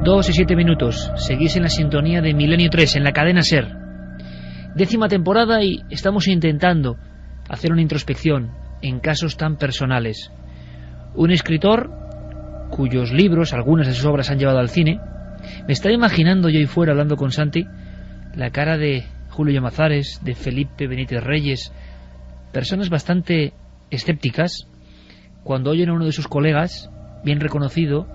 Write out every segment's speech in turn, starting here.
2:07. Seguís en la sintonía de Milenio 3, en la cadena SER. 10ª temporada y estamos intentando hacer una introspección en casos tan personales. Un escritor cuyos libros, algunas de sus obras han llevado al cine. Me estaba imaginando yo ahí fuera, hablando con Santi, la cara de Julio Llamazares, de Felipe Benítez Reyes, personas bastante escépticas, cuando oyen a uno de sus colegas, bien reconocido,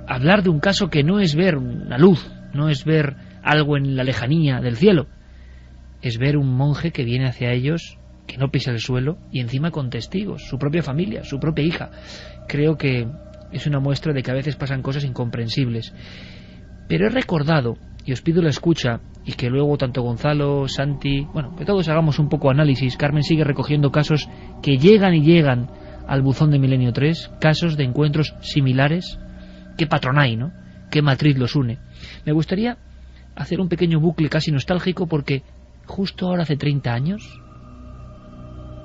hablar de un caso que no es ver una luz, no es ver algo en la lejanía del cielo, es ver un monje que viene hacia ellos, que no pisa el suelo, y encima con testigos, su propia familia, su propia hija. Creo que es una muestra de que a veces pasan cosas incomprensibles. Pero he recordado, y os pido la escucha, y que luego tanto Gonzalo, Santi, bueno, que todos hagamos un poco análisis. Carmen sigue recogiendo casos que llegan y llegan al buzón de Milenio 3, casos de encuentros similares. Qué patrón hay, ¿no? Qué matriz los une. Me gustaría hacer un pequeño bucle casi nostálgico, porque justo ahora hace 30 años,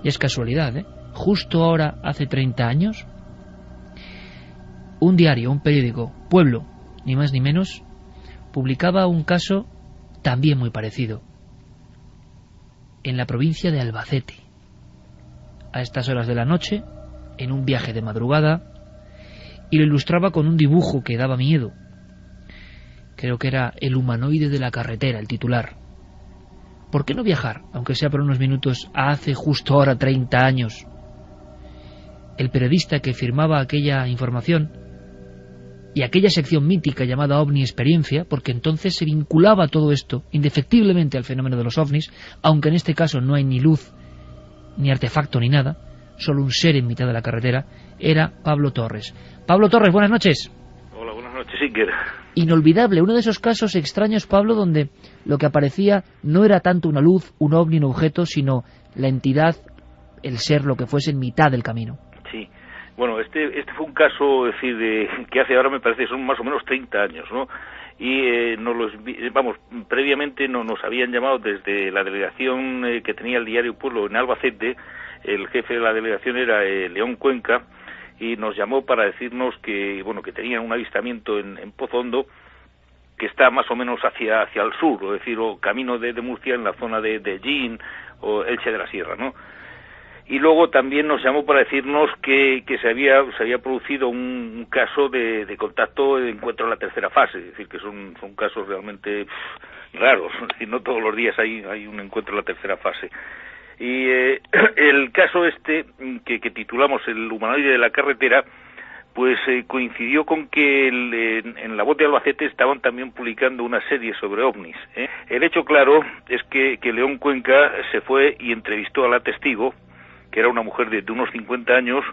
y es casualidad, justo ahora hace 30 años, un diario, un periódico, Pueblo, ni más ni menos, publicaba un caso también muy parecido, en la provincia de Albacete, a estas horas de la noche, en un viaje de madrugada, y lo ilustraba con un dibujo que daba miedo. Creo que era El humanoide de la carretera, el titular. ¿Por qué no viajar, aunque sea por unos minutos, a hace justo ahora 30 años? El periodista que firmaba aquella información y aquella sección mítica llamada OVNI Experiencia, porque entonces se vinculaba todo esto indefectiblemente al fenómeno de los ovnis, aunque en este caso no hay ni luz, ni artefacto, ni nada, solo un ser en mitad de la carretera, era Pablo Torres. Pablo Torres, buenas noches. Hola, buenas noches, Iker. Inolvidable, uno de esos casos extraños, Pablo, donde lo que aparecía no era tanto una luz, un ovni, un objeto, sino la entidad, el ser, lo que fuese en mitad del camino. Sí. Bueno, este fue un caso, es decir, que hace ahora me parece son más o menos 30 años, ¿no? Y previamente nos habían llamado desde la delegación que tenía el diario Pueblo en Albacete. El jefe de la delegación era León Cuenca, y nos llamó para decirnos que tenían un avistamiento en Pozondo, que está más o menos hacia el sur, es decir, o camino de Murcia, en la zona de Gin o Elche de la Sierra, ¿no? Y luego también nos llamó para decirnos que se había producido un caso de contacto de encuentro en la tercera fase, es decir, que son casos realmente raros, es decir, no todos los días hay un encuentro en la tercera fase. Y el caso que titulamos El humanoide de la carretera, pues coincidió con que en La Voz de Albacete estaban también publicando una serie sobre ovnis. El hecho claro es que León Cuenca se fue y entrevistó a la testigo, que era una mujer de unos 50 años,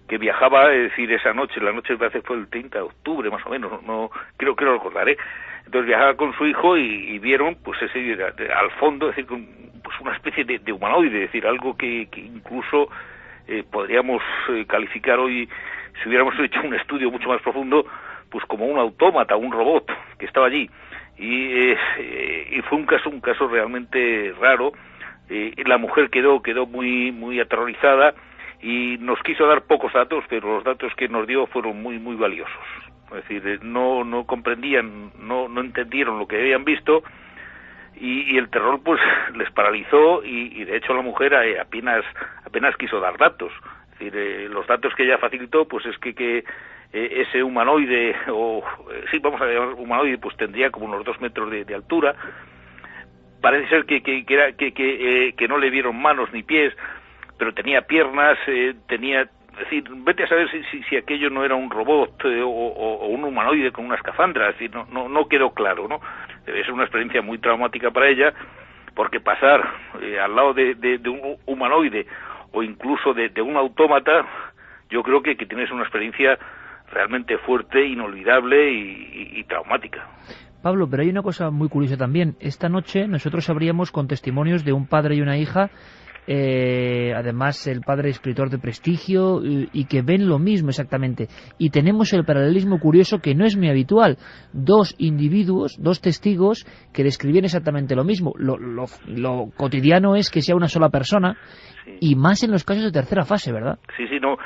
que viajaba, es decir, esa noche, la noche me parece fue el 30 de octubre más o menos, no creo recordar, Entonces viajaba con su hijo y vieron, pues al fondo, es decir, pues una especie de humanoide, es decir, algo que incluso podríamos calificar hoy, si hubiéramos hecho un estudio mucho más profundo, pues como un autómata, un robot que estaba allí. Y fue un caso realmente raro. La mujer quedó muy muy aterrorizada y nos quiso dar pocos datos, pero los datos que nos dio fueron muy muy valiosos. Es decir, no comprendían, no entendieron lo que habían visto, y el terror pues les paralizó, y de hecho la mujer apenas quiso dar datos. Es decir, los datos que ella facilitó pues es que ese humanoide, vamos a llamar humanoide, pues tendría como unos 2 metros de altura. Parece ser que no le vieron manos ni pies, pero tenía piernas, es decir, vete a saber si aquello no era un robot o un humanoide con una escafandra, es decir, no quedó claro, ¿no? Debe ser una experiencia muy traumática para ella, porque pasar al lado de un humanoide o incluso de un autómata, yo creo que tienes una experiencia realmente fuerte, inolvidable y traumática. Pablo, pero hay una cosa muy curiosa también. Esta noche nosotros abríamos con testimonios de un padre y una hija además el padre escritor de prestigio, y que ven lo mismo exactamente. Y tenemos el paralelismo curioso que no es muy habitual. Dos individuos, dos testigos que describían exactamente lo mismo. Lo cotidiano es que sea una sola persona, sí, y más en los casos de tercera fase, ¿verdad? Sí, no,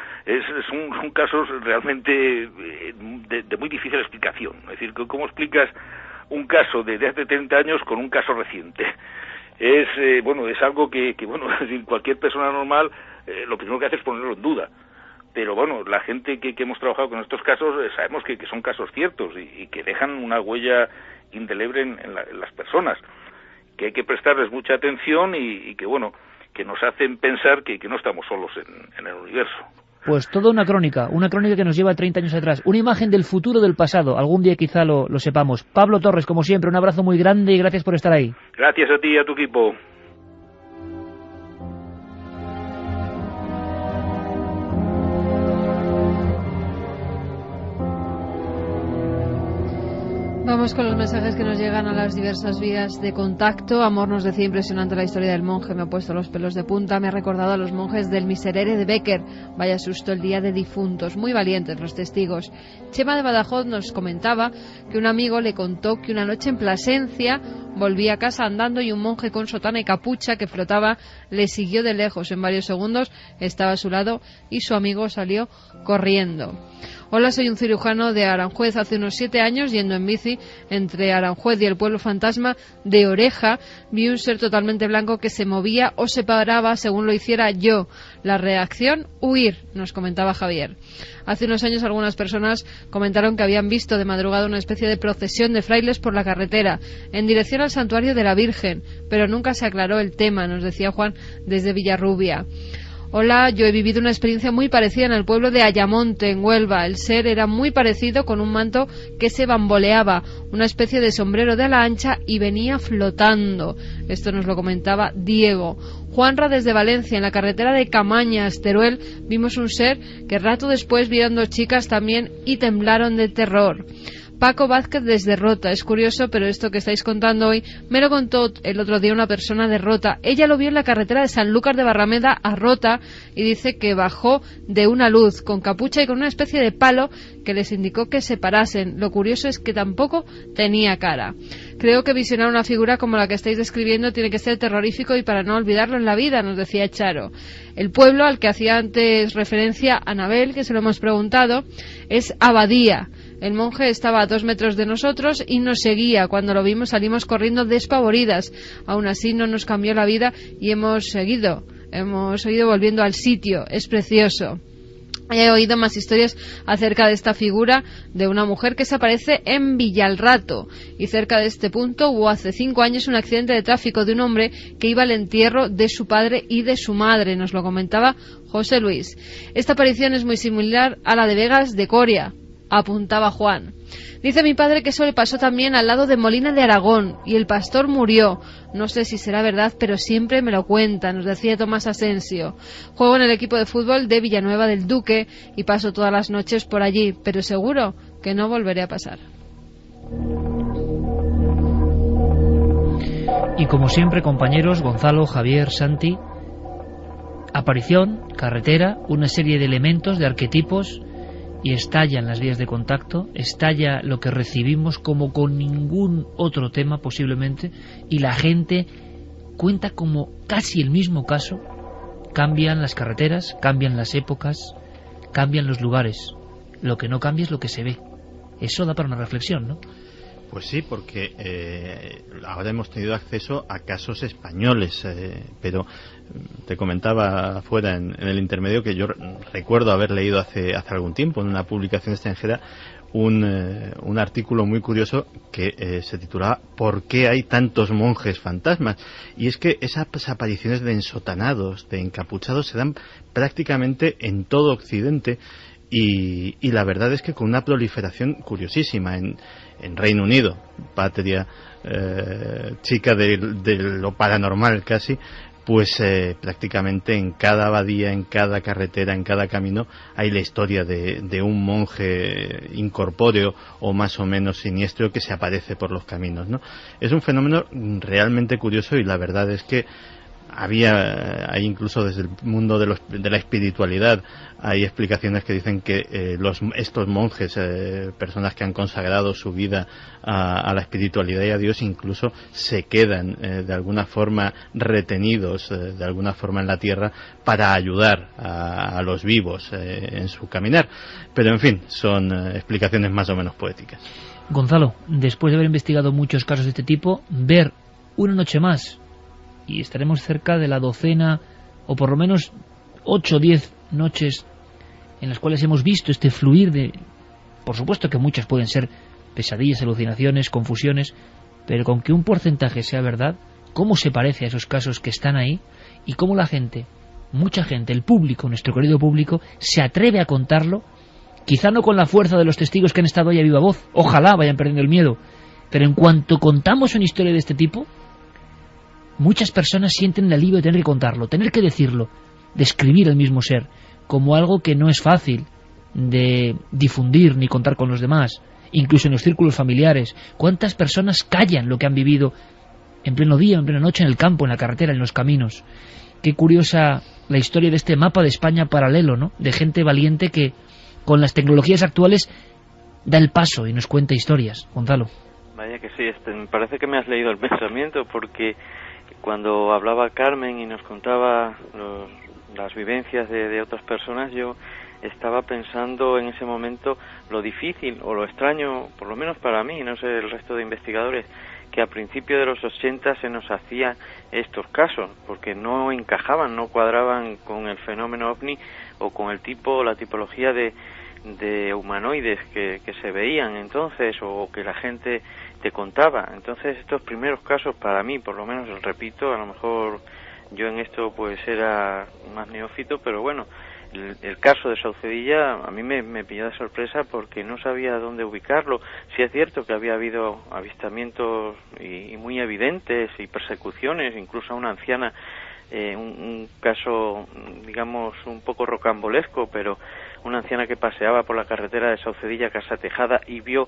son casos realmente de muy difícil explicación. Es decir, ¿cómo explicas un caso de hace 30 años con un caso reciente? Es algo que cualquier persona normal lo primero que hace es ponerlo en duda. Pero bueno, la gente que hemos trabajado con estos casos sabemos que son casos ciertos y que dejan una huella indeleble en las personas, que hay que prestarles mucha atención y que nos hacen pensar que no estamos solos en el universo. Pues toda una crónica que nos lleva 30 años atrás, una imagen del futuro del pasado. Algún día quizá lo sepamos. Pablo Torres, como siempre, un abrazo muy grande y gracias por estar ahí. Gracias a ti y a tu equipo. Vamos con los mensajes que nos llegan a las diversas vías de contacto. Amor nos decía: impresionante la historia del monje, me ha puesto los pelos de punta, me ha recordado a los monjes del Miserere de Becker. Vaya susto el día de difuntos, muy valientes los testigos. Chema de Badajoz nos comentaba que un amigo le contó que una noche en Plasencia volvía a casa andando y un monje con sotana y capucha que flotaba le siguió de lejos. En varios segundos estaba a su lado y su amigo salió corriendo. Hola, soy un cirujano de Aranjuez. Hace unos 7 años, yendo en bici entre Aranjuez y el pueblo fantasma de Oreja, vi un ser totalmente blanco que se movía o se paraba según lo hiciera yo. La reacción: huir, nos comentaba Javier. Hace unos años algunas personas comentaron que habían visto de madrugada una especie de procesión de frailes por la carretera en dirección al santuario de la Virgen, pero nunca se aclaró el tema, nos decía Juan desde Villarrubia. Hola, yo he vivido una experiencia muy parecida en el pueblo de Ayamonte, en Huelva. El ser era muy parecido, con un manto que se bamboleaba, una especie de sombrero de ala ancha, y venía flotando. Esto nos lo comentaba Diego. Juanra desde Valencia, en la carretera de Camañas, Teruel, vimos un ser que rato después vieron 2 chicas también y temblaron de terror. Paco Vázquez desde Rota. Es curioso, pero esto que estáis contando hoy me lo contó el otro día una persona de Rota. Ella lo vio en la carretera de Sanlúcar de Barrameda a Rota y dice que bajó de una luz con capucha y con una especie de palo que les indicó que se parasen. Lo curioso es que tampoco tenía cara. Creo que visionar una figura como la que estáis describiendo tiene que ser terrorífico y para no olvidarlo en la vida, nos decía Charo. El pueblo al que hacía antes referencia Anabel, que se lo hemos preguntado, es Abadía. El monje estaba a 2 metros de nosotros y nos seguía. Cuando lo vimos salimos corriendo despavoridas. Aún así no nos cambió la vida y hemos seguido volviendo al sitio. Es precioso. He oído más historias acerca de esta figura de una mujer que se aparece en Villalrato, y cerca de este punto hubo hace 5 años un accidente de tráfico de un hombre que iba al entierro de su padre y de su madre, nos lo comentaba José Luis. Esta aparición es muy similar a la de Vegas de Coria, apuntaba Juan. Dice mi padre que eso le pasó también al lado de Molina de Aragón y el pastor murió. No sé si será verdad, pero siempre me lo cuenta, nos decía Tomás Asensio. Juego en el equipo de fútbol de Villanueva del Duque y paso todas las noches por allí, pero seguro que no volveré a pasar. Y como siempre, compañeros, Gonzalo, Javier, Santi, aparición, carretera, una serie de elementos, de arquetipos, y estallan las vías de contacto, estalla lo que recibimos como con ningún otro tema posiblemente, y la gente cuenta como casi el mismo caso. Cambian las carreteras, cambian las épocas, cambian los lugares. Lo que no cambia es lo que se ve. Eso da para una reflexión, ¿no? Pues sí, porque ahora hemos tenido acceso a casos españoles, pero te comentaba afuera en el intermedio que yo recuerdo haber leído hace algún tiempo en una publicación extranjera un artículo muy curioso que se titulaba ¿Por qué hay tantos monjes fantasmas? Y es que esas apariciones de ensotanados, de encapuchados, se dan prácticamente en todo Occidente. Y la verdad es que con una proliferación curiosísima en Reino Unido, patria chica de lo paranormal casi, pues prácticamente en cada abadía, en cada carretera, en cada camino hay la historia de un monje incorpóreo o más o menos siniestro que se aparece por los caminos, ¿no? Es un fenómeno realmente curioso y la verdad es que hay incluso desde el mundo de la espiritualidad, hay explicaciones que dicen que estos monjes, personas que han consagrado su vida a la espiritualidad y a Dios, incluso se quedan de alguna forma retenidos de alguna forma en la tierra para ayudar a los vivos en su caminar. Pero en fin, son explicaciones más o menos poéticas. Gonzalo, después de haber investigado muchos casos de este tipo, ver una noche más, y estaremos cerca de la docena, o por lo menos 8 o 10 noches en las cuales hemos visto este fluir de... Por supuesto que muchas pueden ser pesadillas, alucinaciones, confusiones, pero con que un porcentaje sea verdad, cómo se parece a esos casos que están ahí, y cómo la gente, mucha gente, el público, nuestro querido público, se atreve a contarlo, quizá no con la fuerza de los testigos que han estado ahí a viva voz, ojalá vayan perdiendo el miedo, pero en cuanto contamos una historia de este tipo, muchas personas sienten el alivio de tener que contarlo, tener que decirlo, describir al mismo ser, como algo que no es fácil de difundir ni contar con los demás, incluso en los círculos familiares. ¿Cuántas personas callan lo que han vivido en pleno día, en plena noche, en el campo, en la carretera, en los caminos? Qué curiosa la historia de este mapa de España paralelo, ¿no? De gente valiente que, con las tecnologías actuales, da el paso y nos cuenta historias. Gonzalo. Vaya que sí, me parece que me has leído el pensamiento, porque cuando hablaba Carmen y nos contaba las vivencias de otras personas, yo estaba pensando en ese momento lo difícil o lo extraño, por lo menos para mí, no sé el resto de investigadores, que a principios de los 80 se nos hacían estos casos, porque no encajaban, no cuadraban con el fenómeno OVNI o con el tipo, la tipología de humanoides que se veían entonces, o que la gente te contaba. Entonces estos primeros casos, para mí, por lo menos, repito, a lo mejor yo en esto pues era más neófito, pero bueno, el caso de Saucedilla a mí me pilló de sorpresa porque no sabía dónde ubicarlo. Sí es cierto que había habido avistamientos y muy evidentes y persecuciones, incluso a una anciana, un caso, digamos, un poco rocambolesco, pero una anciana que paseaba por la carretera de Saucedilla, Casa Tejada, y vio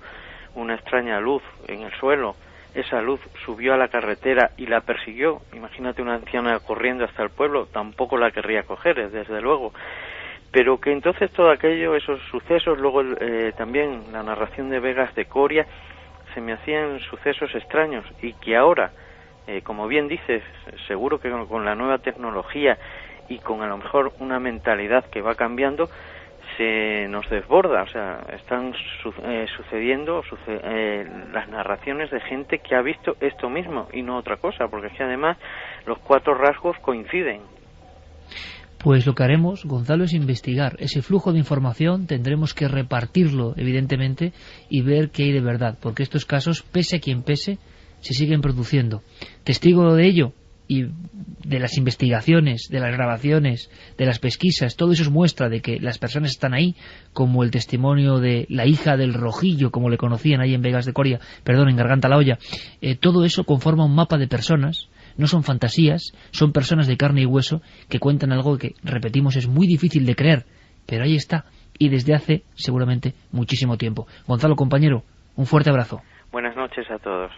una extraña luz en el suelo. Esa luz subió a la carretera y la persiguió. Imagínate una anciana corriendo hasta el pueblo, tampoco la querría coger, desde luego. Pero que entonces todo aquello, esos sucesos, luego también la narración de Vegas de Coria, se me hacían sucesos extraños, y que ahora, como bien dices, seguro que con la nueva tecnología y con a lo mejor una mentalidad que va cambiando, se nos desborda. O sea, están sucediendo las narraciones de gente que ha visto esto mismo y no otra cosa, porque es que además los 4 rasgos coinciden. Pues lo que haremos, Gonzalo, es investigar ese flujo de información, tendremos que repartirlo, evidentemente, y ver qué hay de verdad, porque estos casos, pese a quien pese, se siguen produciendo. Testigo de ello, y de las investigaciones, de las grabaciones, de las pesquisas, todo eso es muestra de que las personas están ahí, como el testimonio de la hija del Rojillo, como le conocían ahí en Vegas de Coria, en Garganta la Olla. Todo eso conforma un mapa de personas, no son fantasías, son personas de carne y hueso que cuentan algo que, repetimos, es muy difícil de creer, pero ahí está, y desde hace seguramente muchísimo tiempo. Gonzalo, compañero, un fuerte abrazo. Buenas noches a todos.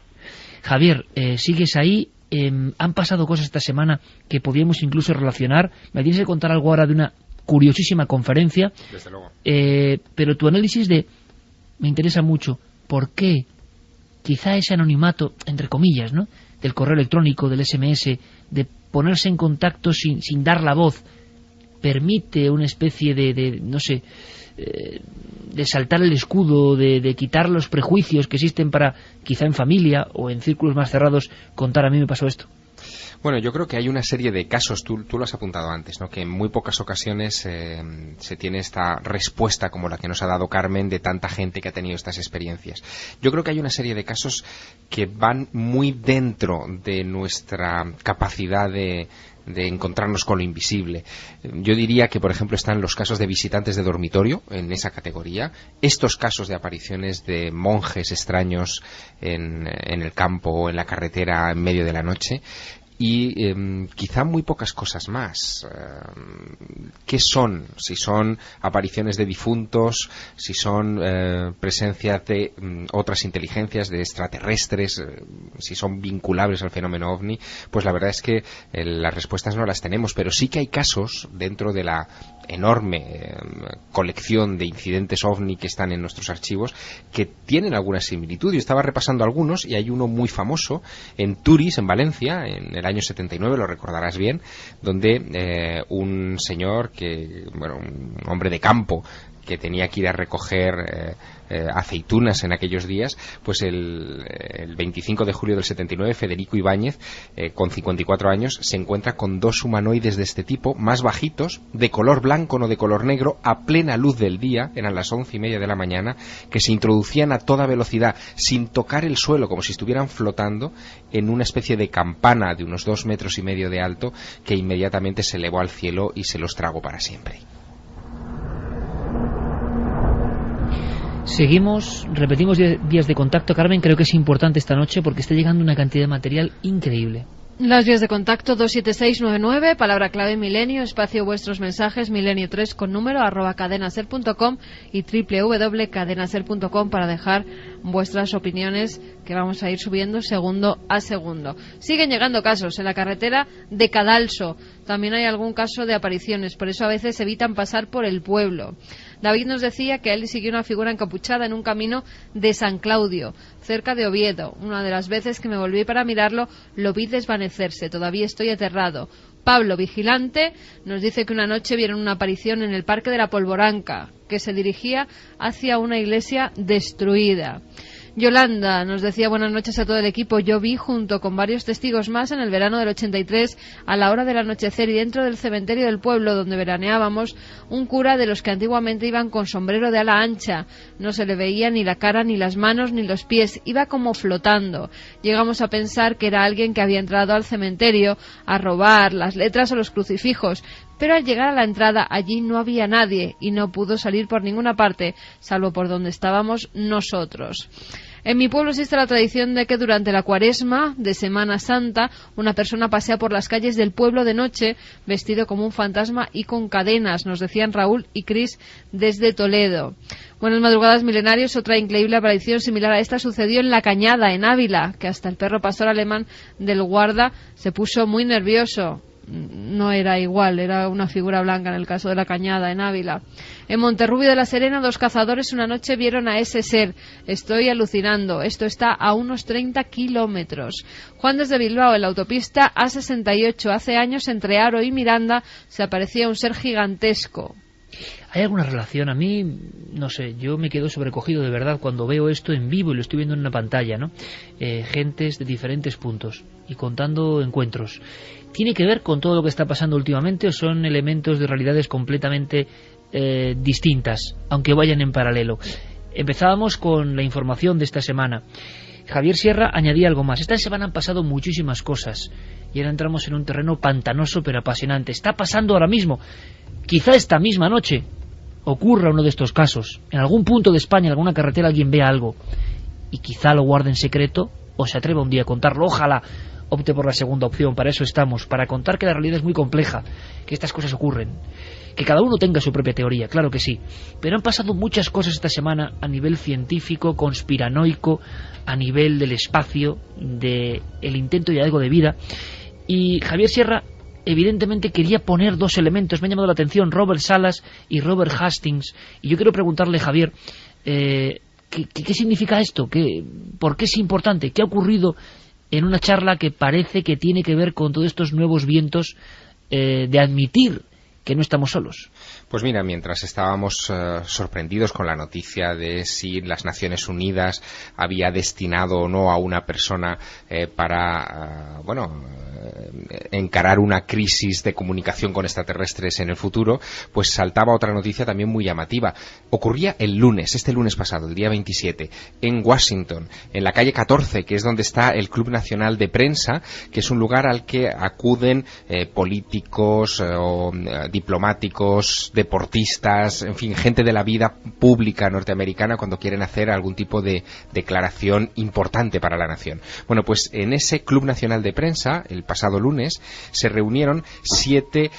Javier, sigues ahí. Han pasado cosas esta semana que podíamos incluso relacionar. Me tienes que contar algo ahora de una curiosísima conferencia. Desde luego. Pero tu análisis me interesa mucho. ¿Por qué quizá ese anonimato, entre comillas, ¿no?, del correo electrónico, del SMS, de ponerse en contacto sin dar la voz, permite una especie de no sé, de saltar el escudo, de quitar los prejuicios que existen para, quizá en familia o en círculos más cerrados, contar a mí me pasó esto? Bueno, yo creo que hay una serie de casos, tú lo has apuntado antes, ¿no?, que en muy pocas ocasiones se tiene esta respuesta como la que nos ha dado Carmen de tanta gente que ha tenido estas experiencias. Yo creo que hay una serie de casos que van muy dentro de nuestra capacidad de encontrarnos con lo invisible. Yo diría que, por ejemplo, están los casos de visitantes de dormitorio en esa categoría, estos casos de apariciones de monjes extraños en el campo o en la carretera en medio de la noche, y quizá muy pocas cosas más. ¿Qué son? Si son apariciones de difuntos, si son presencias de otras inteligencias, de extraterrestres, si son vinculables al fenómeno OVNI, pues la verdad es que las respuestas no las tenemos, pero sí que hay casos dentro de la enorme colección de incidentes OVNI que están en nuestros archivos que tienen alguna similitud. Yo estaba repasando algunos y hay uno muy famoso en Turis, en Valencia, en el año 79, lo recordarás bien, donde un señor un hombre de campo que tenía que ir a recoger aceitunas en aquellos días, pues el 25 de julio del 79, Federico Ibáñez, con 54 años, se encuentra con dos humanoides de este tipo, más bajitos, de color blanco, no de color negro, a plena luz del día, eran las 11:30 de la mañana, que se introducían a toda velocidad, sin tocar el suelo, como si estuvieran flotando, en una especie de campana de unos 2,5 metros de alto, que inmediatamente se elevó al cielo y se los tragó para siempre. Seguimos, repetimos vías de contacto. Carmen, creo que es importante esta noche porque está llegando una cantidad de material increíble. Las vías de contacto 27699, palabra clave milenio, espacio vuestros mensajes, milenio3 con número, @cadenaser.com y www.cadenaser.com para dejar vuestras opiniones que vamos a ir subiendo segundo a segundo. Siguen llegando casos en la carretera de Cadalso. También hay algún caso de apariciones, por eso a veces evitan pasar por el pueblo. David nos decía que a él siguió una figura encapuchada en un camino de San Claudio, cerca de Oviedo. Una de las veces que me volví para mirarlo, lo vi desvanecerse. Todavía estoy aterrado. Pablo, vigilante, nos dice que una noche vieron una aparición en el Parque de la Polvoranca, que se dirigía hacia una iglesia destruida. Yolanda nos decía buenas noches a todo el equipo. Yo vi junto con varios testigos más en el verano del 83, a la hora del anochecer y dentro del cementerio del pueblo donde veraneábamos, un cura de los que antiguamente iban con sombrero de ala ancha. No se le veía ni la cara, ni las manos, ni los pies. Iba como flotando. Llegamos a pensar que era alguien que había entrado al cementerio a robar las letras o los crucifijos. Pero al llegar a la entrada allí no había nadie y no pudo salir por ninguna parte, salvo por donde estábamos nosotros. En mi pueblo existe la tradición de que durante la Cuaresma de Semana Santa una persona pasea por las calles del pueblo de noche vestido como un fantasma y con cadenas, nos decían Raúl y Cris desde Toledo. Buenas madrugadas, milenarios. Otra increíble aparición similar a esta sucedió en La Cañada, en Ávila, que hasta el perro pastor alemán del guarda se puso muy nervioso. No era igual, era una figura blanca en el caso de La Cañada, en Ávila. En Monterrubio de la Serena, 2 cazadores una noche vieron a ese ser. Estoy alucinando, esto está a unos 30 kilómetros. Juan desde Bilbao, en la autopista A68, hace años entre Haro y Miranda se aparecía un ser gigantesco. ¿Hay alguna relación? A mí, no sé, yo me quedo sobrecogido de verdad cuando veo esto en vivo y lo estoy viendo en una pantalla, ¿no? Gentes de diferentes puntos y contando encuentros. ¿Tiene que ver con todo lo que está pasando últimamente o son elementos de realidades completamente distintas, aunque vayan en paralelo? Empezábamos con la información de esta semana. Javier Sierra añadía algo más. Esta semana han pasado muchísimas cosas y ahora entramos en un terreno pantanoso pero apasionante. Está pasando ahora mismo. Quizá esta misma noche ocurra uno de estos casos. En algún punto de España, en alguna carretera, alguien vea algo y quizá lo guarde en secreto o se atreva un día a contarlo. Ojalá opte por la segunda opción. Para eso estamos, para contar que la realidad es muy compleja, que estas cosas ocurren, que cada uno tenga su propia teoría, claro que sí, pero han pasado muchas cosas esta semana a nivel científico, conspiranoico, a nivel del espacio, del intento de algo de vida, y Javier Sierra evidentemente quería poner 2 elementos. Me ha llamado la atención Robert Salas y Robert Hastings, y yo quiero preguntarle, Javier, ¿qué significa esto? ¿Por qué es importante? ¿Qué ha ocurrido en una charla que parece que tiene que ver con todos estos nuevos vientos de admitir que no estamos solos? Pues mira, mientras estábamos sorprendidos con la noticia de si las Naciones Unidas había destinado o no a una persona para encarar una crisis de comunicación con extraterrestres en el futuro, pues saltaba otra noticia también muy llamativa. Ocurría el lunes, este lunes pasado, el día 27, en Washington, en la calle 14, que es donde está el Club Nacional de Prensa, que es un lugar al que acuden políticos o diplomáticos, deportistas, en fin, gente de la vida pública norteamericana cuando quieren hacer algún tipo de declaración importante para la nación. Bueno, pues en ese Club Nacional de Prensa, el pasado lunes, se reunieron 7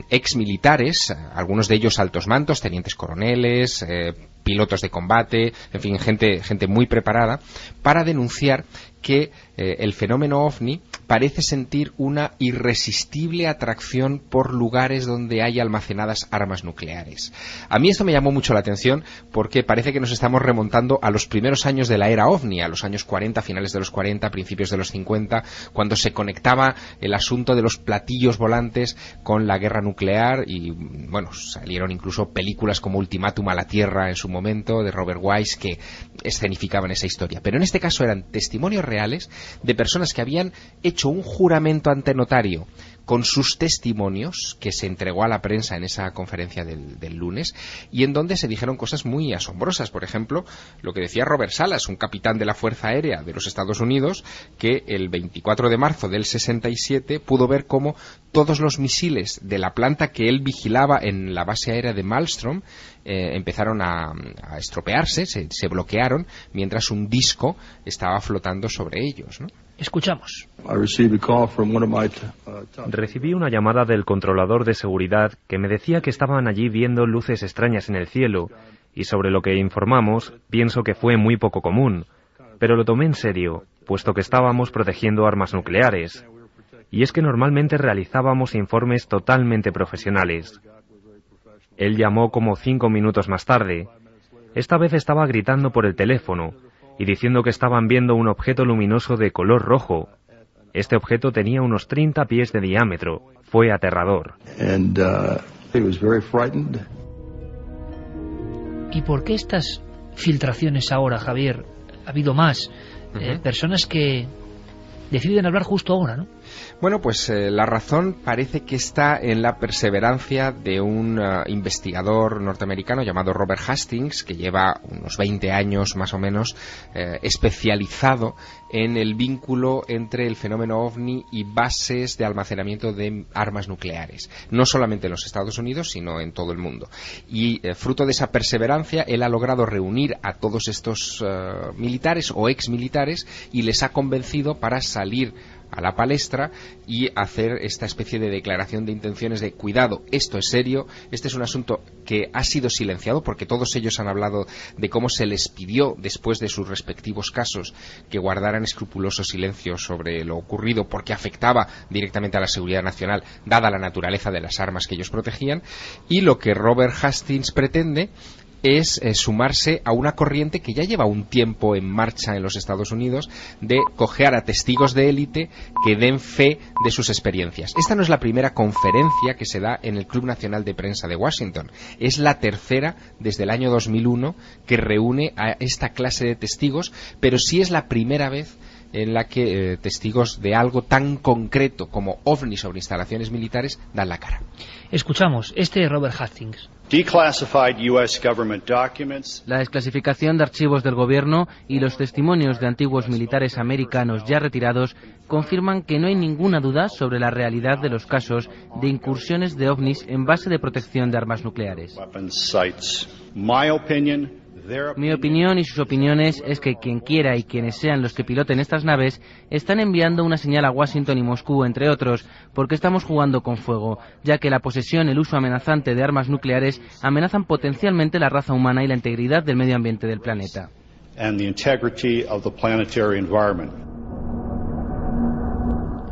exmilitares, algunos de ellos altos mandos, tenientes coroneles, pilotos de combate, en fin, gente muy preparada, para denunciar que el fenómeno OVNI parece sentir una irresistible atracción por lugares donde hay almacenadas armas nucleares. A mí esto me llamó mucho la atención porque parece que nos estamos remontando a los primeros años de la era OVNI, a los años 40, finales de los 40, principios de los 50, cuando se conectaba el asunto de los platillos volantes con la guerra nuclear y, bueno, salieron incluso películas como Ultimátum a la Tierra en su momento, de Robert Wise, que escenificaban esa historia. Pero en este caso eran testimonios reales de personas que habían hecho un juramento ante notario con sus testimonios, que se entregó a la prensa en esa conferencia del lunes, y en donde se dijeron cosas muy asombrosas. Por ejemplo, lo que decía Robert Salas, un capitán de la Fuerza Aérea de los Estados Unidos, que el 24 de marzo del 67 pudo ver cómo todos los misiles de la planta que él vigilaba en la base aérea de Malmstrom empezaron a estropearse, se bloquearon, mientras un disco estaba flotando sobre ellos, ¿no? Escuchamos. Recibí una llamada del controlador de seguridad que me decía que estaban allí viendo luces extrañas en el cielo, y sobre lo que informamos pienso que fue muy poco común, pero lo tomé en serio, puesto que estábamos protegiendo armas nucleares. Y es que normalmente realizábamos informes totalmente profesionales. Él llamó como 5 minutos más tarde. Esta vez estaba gritando por el teléfono y diciendo que estaban viendo un objeto luminoso de color rojo. Este objeto tenía unos 30 pies de diámetro. Fue aterrador. ¿Y por qué estas filtraciones ahora, Javier? Ha habido más. Personas que deciden hablar justo ahora, ¿no? Bueno, pues la razón parece que está en la perseverancia de un investigador norteamericano llamado Robert Hastings, que lleva unos 20 años más o menos especializado en el vínculo entre el fenómeno OVNI y bases de almacenamiento de armas nucleares, no solamente en los Estados Unidos, sino en todo el mundo. Y fruto de esa perseverancia, él ha logrado reunir a todos estos militares o exmilitares y les ha convencido para salir a la palestra y hacer esta especie de declaración de intenciones de cuidado, esto es serio, este es un asunto que ha sido silenciado porque todos ellos han hablado de cómo se les pidió después de sus respectivos casos que guardaran escrupuloso silencio sobre lo ocurrido porque afectaba directamente a la seguridad nacional dada la naturaleza de las armas que ellos protegían. Y lo que Robert Hastings pretende es sumarse a una corriente que ya lleva un tiempo en marcha en los Estados Unidos de coger a testigos de élite que den fe de sus experiencias. Esta no es la primera conferencia que se da en el Club Nacional de Prensa de Washington, es la tercera desde el año 2001 que reúne a esta clase de testigos, pero sí es la primera vez en la que testigos de algo tan concreto como OVNI sobre instalaciones militares dan la cara. Escuchamos, este es Robert Hastings. La desclasificación de archivos del gobierno y los testimonios de antiguos militares americanos ya retirados confirman que no hay ninguna duda sobre la realidad de los casos de incursiones de ovnis en base de protección de armas nucleares. Mi opinión y sus opiniones es que quien quiera y quienes sean los que piloten estas naves están enviando una señal a Washington y Moscú, entre otros, porque estamos jugando con fuego, ya que la posesión y el uso amenazante de armas nucleares amenazan potencialmente la raza humana y la integridad del medio ambiente del planeta.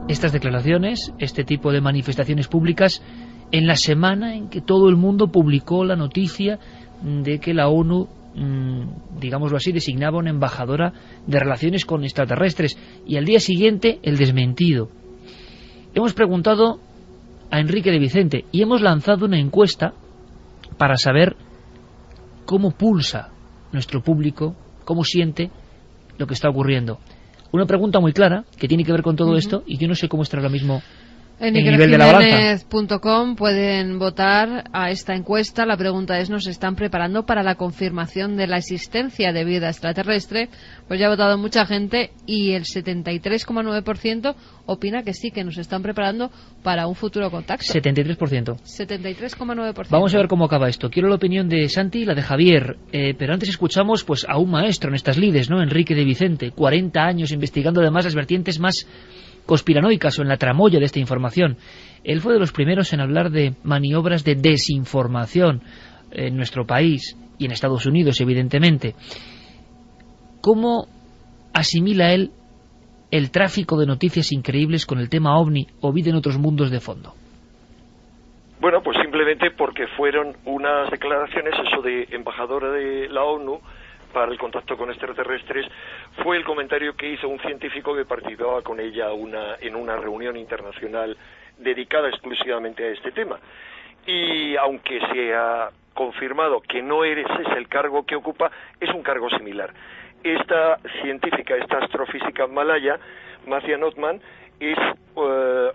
Estas declaraciones, este tipo de manifestaciones públicas, en la semana en que todo el mundo publicó la noticia de que la ONU, digámoslo así, designaba una embajadora de relaciones con extraterrestres, y al día siguiente el desmentido. Hemos preguntado a Enrique de Vicente y hemos lanzado una encuesta para saber cómo pulsa nuestro público, cómo siente lo que está ocurriendo. Una pregunta muy clara que tiene que ver con todo esto, y yo no sé cómo está ahora mismo En el nivel de la balanza. ikerjiménez.com pueden votar a esta encuesta. La pregunta es, ¿nos están preparando para la confirmación de la existencia de vida extraterrestre? Pues ya ha votado mucha gente y el 73,9% opina que sí, que nos están preparando para un futuro contacto. 73%. 73,9%. Vamos a ver cómo acaba esto. Quiero la opinión de Santi y la de Javier, pero antes escuchamos pues a un maestro en estas lides, ¿no? Enrique de Vicente, 40 años investigando además las vertientes más conspiranoicas o en la tramoya de esta información. Él fue de los primeros en hablar de maniobras de desinformación en nuestro país y en Estados Unidos, evidentemente. ¿Cómo asimila él el tráfico de noticias increíbles con el tema OVNI o vida en otros mundos de fondo? Bueno, pues simplemente porque fueron unas declaraciones, eso de embajadora de la ONU para el contacto con extraterrestres, fue el comentario que hizo un científico que participaba con ella en una reunión internacional dedicada exclusivamente a este tema. Y aunque se ha confirmado que no ese es el cargo que ocupa, es un cargo similar. Esta científica, esta astrofísica malaya, Mathia Notman, es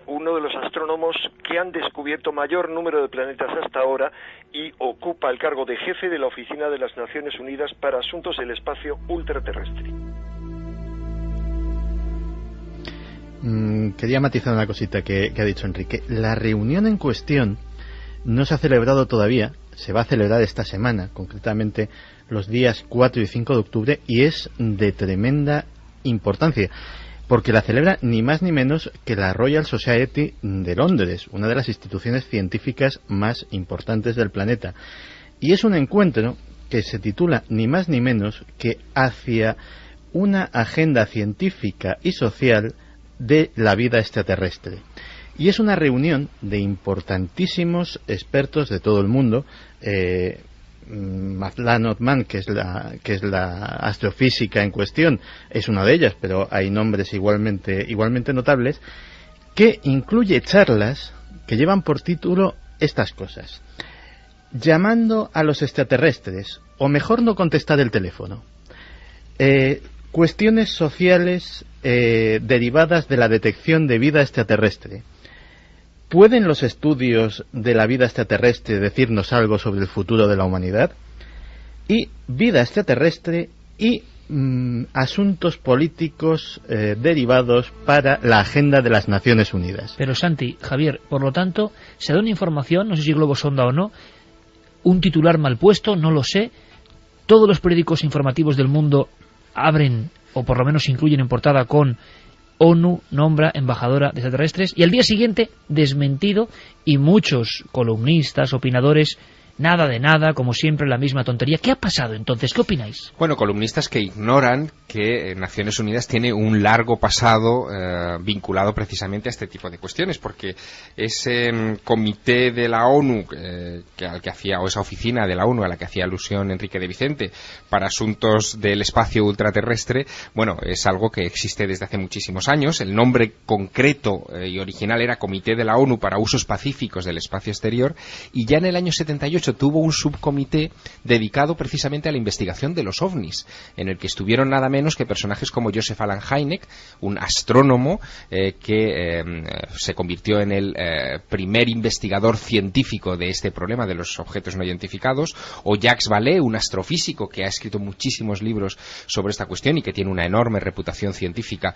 uno de los astrónomos que han descubierto mayor número de planetas hasta ahora y ocupa el cargo de jefe de la Oficina de las Naciones Unidas para Asuntos del Espacio Ultraterrestre. Quería matizar una cosita que ha dicho Enrique. La reunión en cuestión no se ha celebrado todavía, se va a celebrar esta semana, concretamente los días 4 y 5 de octubre, y es de tremenda importancia, porque la celebra ni más ni menos que la Royal Society de Londres, una de las instituciones científicas más importantes del planeta. Y es un encuentro que se titula ni más ni menos que hacia una agenda científica y social de la vida extraterrestre. Y es una reunión de importantísimos expertos de todo el mundo. Mathia Notman, que es la astrofísica en cuestión, es una de ellas, pero hay nombres igualmente notables, que incluye charlas que llevan por título estas cosas: llamando a los extraterrestres, o mejor no contestar el teléfono, cuestiones sociales derivadas de la detección de vida extraterrestre. ¿Pueden los estudios de la vida extraterrestre decirnos algo sobre el futuro de la humanidad? Y vida extraterrestre y asuntos políticos derivados para la agenda de las Naciones Unidas. Pero Santi, Javier, por lo tanto, se da una información, no sé si globo sonda o no, un titular mal puesto, no lo sé, todos los periódicos informativos del mundo abren, o por lo menos incluyen en portada con ONU nombra embajadora de extraterrestres, y al día siguiente desmentido, y muchos columnistas, opinadores, nada de nada, como siempre la misma tontería. ¿Qué ha pasado entonces? ¿Qué opináis? Bueno, columnistas que ignoran que Naciones Unidas tiene un largo pasado vinculado precisamente a este tipo de cuestiones, porque ese comité de la ONU al que hacía, o esa oficina de la ONU a la que hacía alusión Enrique de Vicente para asuntos del espacio ultraterrestre, bueno, es algo que existe desde hace muchísimos años. El nombre concreto y original era Comité de la ONU para Usos Pacíficos del Espacio Exterior, y ya en el año 78 tuvo un subcomité dedicado precisamente a la investigación de los ovnis, en el que estuvieron nada menos que personajes como Joseph Allen Hynek, un astrónomo que se convirtió en el primer investigador científico de este problema de los objetos no identificados, o Jacques Vallée, un astrofísico que ha escrito muchísimos libros sobre esta cuestión y que tiene una enorme reputación científica,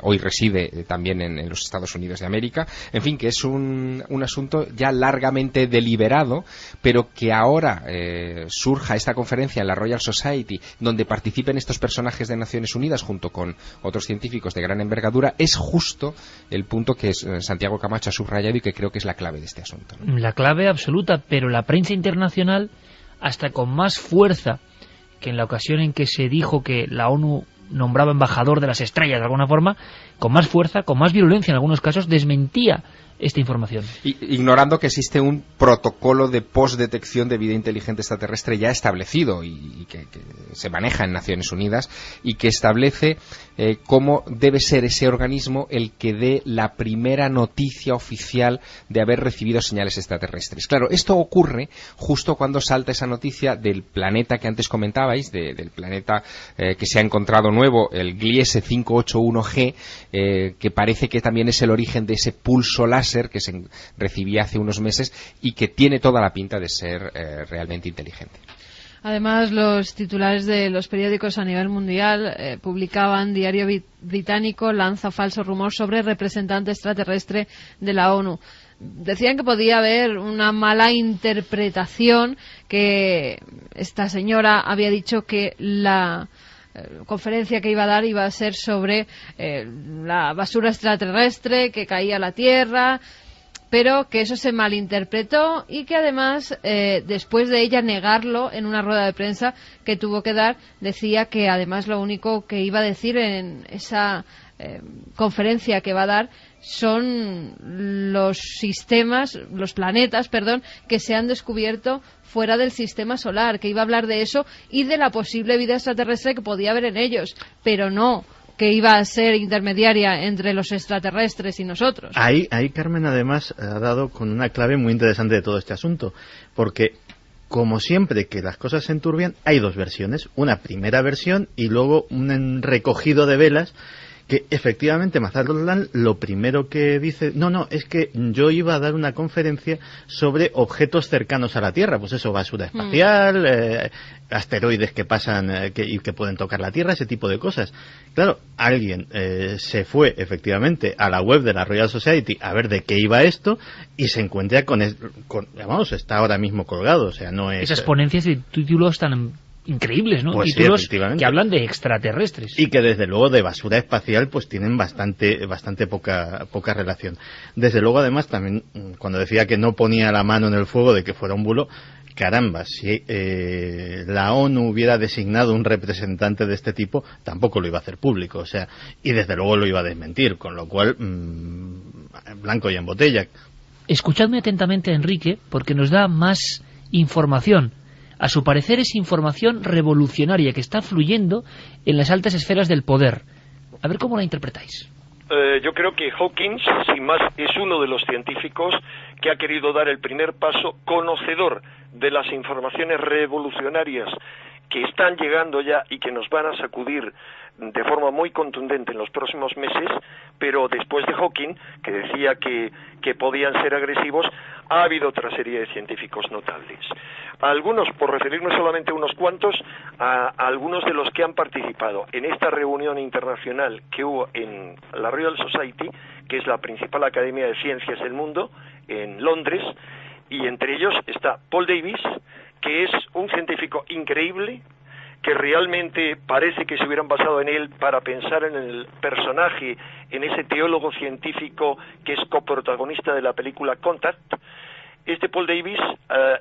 hoy reside también en los Estados Unidos de América. En fin, que es un asunto ya largamente deliberado, pero que ahora surja esta conferencia en la Royal Society donde participen estos personajes de Naciones Unidas junto con otros científicos de gran envergadura, es justo el punto que Santiago Camacho ha subrayado y que creo que es la clave de este asunto, ¿no? La clave absoluta, pero la prensa internacional, hasta con más fuerza que en la ocasión en que se dijo que la ONU nombraba embajador de las estrellas de alguna forma, con más fuerza, con más virulencia en algunos casos, desmentía esta información. Ignorando que existe un protocolo de postdetección de vida inteligente extraterrestre ya establecido y que se maneja en Naciones Unidas y que establece cómo debe ser ese organismo el que dé la primera noticia oficial de haber recibido señales extraterrestres. Claro, esto ocurre justo cuando salta esa noticia del planeta que antes comentabais, del planeta que se ha encontrado nuevo, el Gliese 581G, que parece que también es el origen de ese pulso láser láser que se recibía hace unos meses y que tiene toda la pinta de ser realmente inteligente. Además, los titulares de los periódicos a nivel mundial publicaban, diario británico lanza falso rumor sobre representante extraterrestre de la ONU. Decían que podía haber una mala interpretación, que esta señora había dicho que la conferencia que iba a dar iba a ser sobre la basura extraterrestre que caía a la Tierra, pero que eso se malinterpretó y que además, después de ella negarlo en una rueda de prensa que tuvo que dar, decía que además lo único que iba a decir en esa conferencia que va a dar son los planetas, que se han descubierto fuera del sistema solar, que iba a hablar de eso y de la posible vida extraterrestre que podía haber en ellos, pero no que iba a ser intermediaria entre los extraterrestres y nosotros. Ahí Carmen además ha dado con una clave muy interesante de todo este asunto, porque como siempre que las cosas se enturbian, hay dos versiones, una primera versión y luego un recogido de velas, que efectivamente Mazatlan lo primero que dice, no, es que yo iba a dar una conferencia sobre objetos cercanos a la Tierra, pues eso, basura espacial, asteroides que pasan y que pueden tocar la Tierra, ese tipo de cosas. Claro, alguien se fue efectivamente a la web de la Royal Society a ver de qué iba esto y se encuentra vamos, está ahora mismo colgado, o sea, no es... Esas ponencias de títulos tan increíbles, ¿no? Pues títulos sí, que hablan de extraterrestres. Y que desde luego de basura espacial pues tienen bastante poca relación. Desde luego además también cuando decía que no ponía la mano en el fuego de que fuera un bulo, caramba, si la ONU hubiera designado un representante de este tipo, tampoco lo iba a hacer público, o sea, y desde luego lo iba a desmentir, con lo cual blanco y en botella. Escuchadme atentamente, Enrique, porque nos da más información. A su parecer es información revolucionaria que está fluyendo en las altas esferas del poder. A ver cómo la interpretáis. Yo creo que Hawkins, sin más, es uno de los científicos que ha querido dar el primer paso, conocedor de las informaciones revolucionarias que están llegando ya y que nos van a sacudir de forma muy contundente en los próximos meses, pero después de Hawking, que decía que podían ser agresivos, ha habido otra serie de científicos notables. Algunos, por referirme solamente a unos cuantos, a algunos de los que han participado en esta reunión internacional que hubo en la Royal Society, que es la principal academia de ciencias del mundo, en Londres, y entre ellos está Paul Davies, que es un científico increíble, que realmente parece que se hubieran basado en él para pensar en el personaje, en ese teólogo científico que es coprotagonista de la película Contact. Este Paul Davies,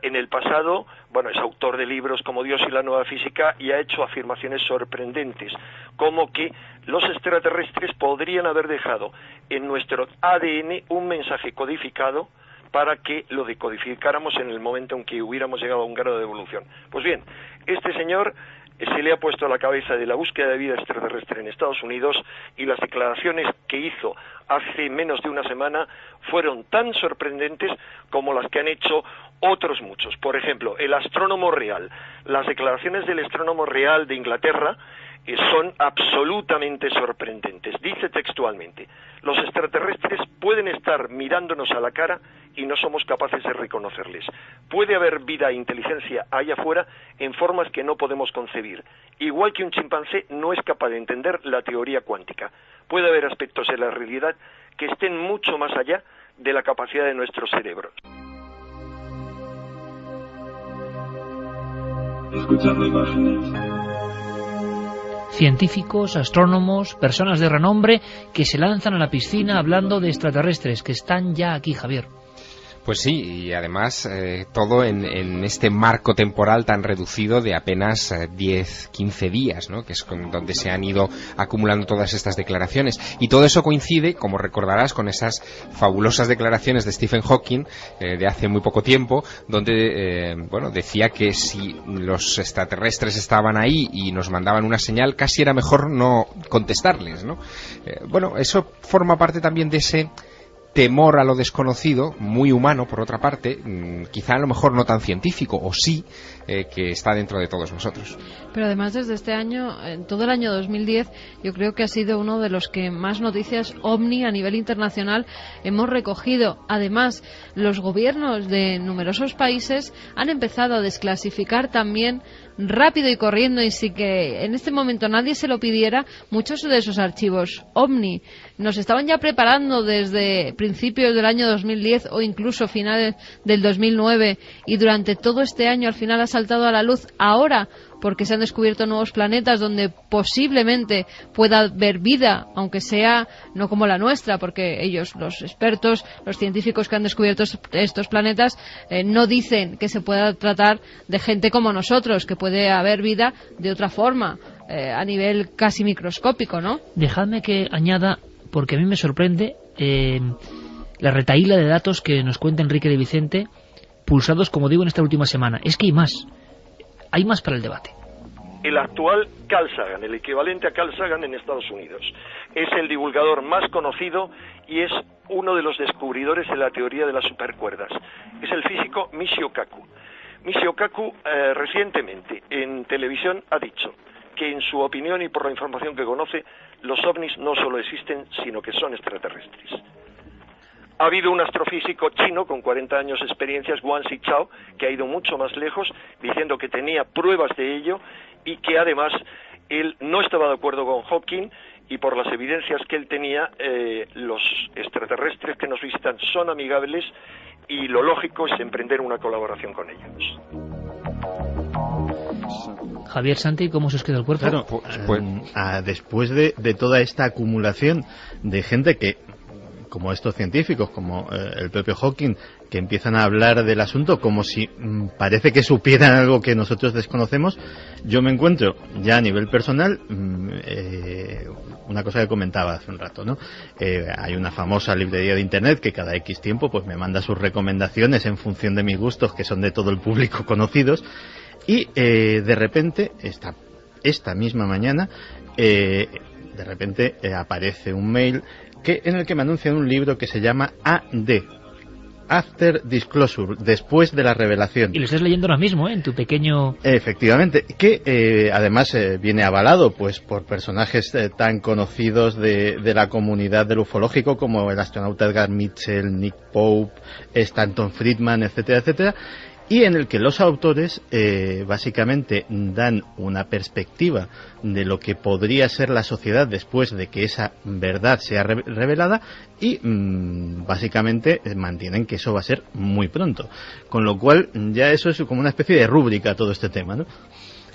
en el pasado, es autor de libros como Dios y la nueva física y ha hecho afirmaciones sorprendentes, como que los extraterrestres podrían haber dejado en nuestro ADN un mensaje codificado para que lo decodificáramos en el momento en que hubiéramos llegado a un grado de evolución. Pues bien, este señor se le ha puesto a la cabeza de la búsqueda de vida extraterrestre en Estados Unidos y las declaraciones que hizo hace menos de una semana fueron tan sorprendentes como las que han hecho otros muchos. Por ejemplo, el astrónomo real. Las declaraciones del astrónomo real de Inglaterra son absolutamente sorprendentes. Dice textualmente: los extraterrestres pueden estar mirándonos a la cara y no somos capaces de reconocerles. Puede haber vida e inteligencia allá afuera en formas que no podemos concebir. Igual que un chimpancé no es capaz de entender la teoría cuántica. Puede haber aspectos de la realidad que estén mucho más allá de la capacidad de nuestros cerebros. Escuchando imágenes. Científicos, astrónomos, personas de renombre que se lanzan a la piscina hablando de extraterrestres que están ya aquí, Javier. Pues sí, y además todo en este marco temporal tan reducido de apenas 10-15 días, ¿no? Que es donde se han ido acumulando todas estas declaraciones. Y todo eso coincide, como recordarás, con esas fabulosas declaraciones de Stephen Hawking de hace muy poco tiempo, donde decía que si los extraterrestres estaban ahí y nos mandaban una señal, casi era mejor no contestarles, ¿no? Eso forma parte también de ese temor a lo desconocido, muy humano por otra parte, quizá a lo mejor no tan científico, o sí, que está dentro de todos nosotros. Pero además desde este año, en todo el año 2010, yo creo que ha sido uno de los que más noticias OVNI a nivel internacional hemos recogido. Además, los gobiernos de numerosos países han empezado a desclasificar también rápido y corriendo, y sin que en este momento nadie se lo pidiera, muchos de esos archivos OVNI. Nos estaban ya preparando desde principios del año 2010 o incluso finales del 2009, y durante todo este año al final ha saltado a la luz ahora porque se han descubierto nuevos planetas donde posiblemente pueda haber vida, aunque sea no como la nuestra, porque ellos, los expertos, los científicos que han descubierto estos planetas, no dicen que se pueda tratar de gente como nosotros, que puede haber vida de otra forma, a nivel casi microscópico, ¿no? Dejadme que añada, porque a mí me sorprende la retahíla de datos que nos cuenta Enrique de Vicente, pulsados, como digo, en esta última semana. Es que hay más para el debate. El actual Carl Sagan, el equivalente a Carl Sagan en Estados Unidos, es el divulgador más conocido y es uno de los descubridores de la teoría de las supercuerdas. Es el físico Michio Kaku. Michio Kaku recientemente en televisión ha dicho que en su opinión y por la información que conoce, los ovnis no solo existen, sino que son extraterrestres. Ha habido un astrofísico chino con 40 años de experiencia, Guan Xichao, que ha ido mucho más lejos, diciendo que tenía pruebas de ello y que además él no estaba de acuerdo con Hawking, y por las evidencias que él tenía, los extraterrestres que nos visitan son amigables y lo lógico es emprender una colaboración con ellos. Javier, Santi, ¿cómo se os queda el cuerpo? Claro, después de toda esta acumulación de gente que, como estos científicos, como el propio Hawking, que empiezan a hablar del asunto como si parece que supieran algo que nosotros desconocemos, yo me encuentro ya a nivel personal una cosa que comentaba hace un rato, ¿no? Hay una famosa librería de internet que cada X tiempo pues me manda sus recomendaciones en función de mis gustos, que son de todo el público conocidos, y de repente esta misma mañana aparece un mail en el que me anuncian un libro que se llama AD, After Disclosure, después de la revelación. Y lo estás leyendo ahora mismo, en tu pequeño... Efectivamente, que además viene avalado pues por personajes tan conocidos de la comunidad del ufológico como el astronauta Edgar Mitchell, Nick Pope, Stanton Friedman, etcétera, etcétera, y en el que los autores básicamente dan una perspectiva de lo que podría ser la sociedad después de que esa verdad sea revelada, y básicamente mantienen que eso va a ser muy pronto, con lo cual ya eso es como una especie de rúbrica a todo este tema, ¿no?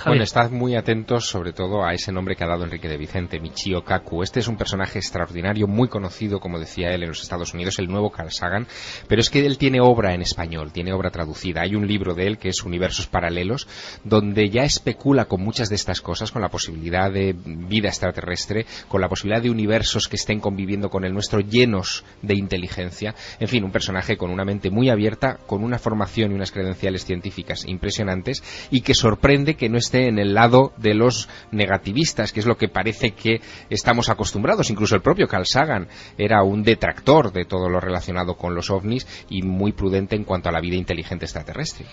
Bueno, estad muy atentos sobre todo a ese nombre que ha dado Enrique de Vicente, Michio Kaku. Este es un personaje extraordinario, muy conocido, como decía él, en los Estados Unidos, el nuevo Carl Sagan, pero es que él tiene obra en español, tiene obra traducida. Hay un libro de él que es Universos Paralelos, donde ya especula con muchas de estas cosas, con la posibilidad de vida extraterrestre, con la posibilidad de universos que estén conviviendo con el nuestro llenos de inteligencia. En fin, un personaje con una mente muy abierta, con una formación y unas credenciales científicas impresionantes, y que sorprende que no esté en el lado de los negativistas, que es lo que parece que estamos acostumbrados. Incluso el propio Carl Sagan era un detractor de todo lo relacionado con los ovnis y muy prudente en cuanto a la vida inteligente extraterrestre.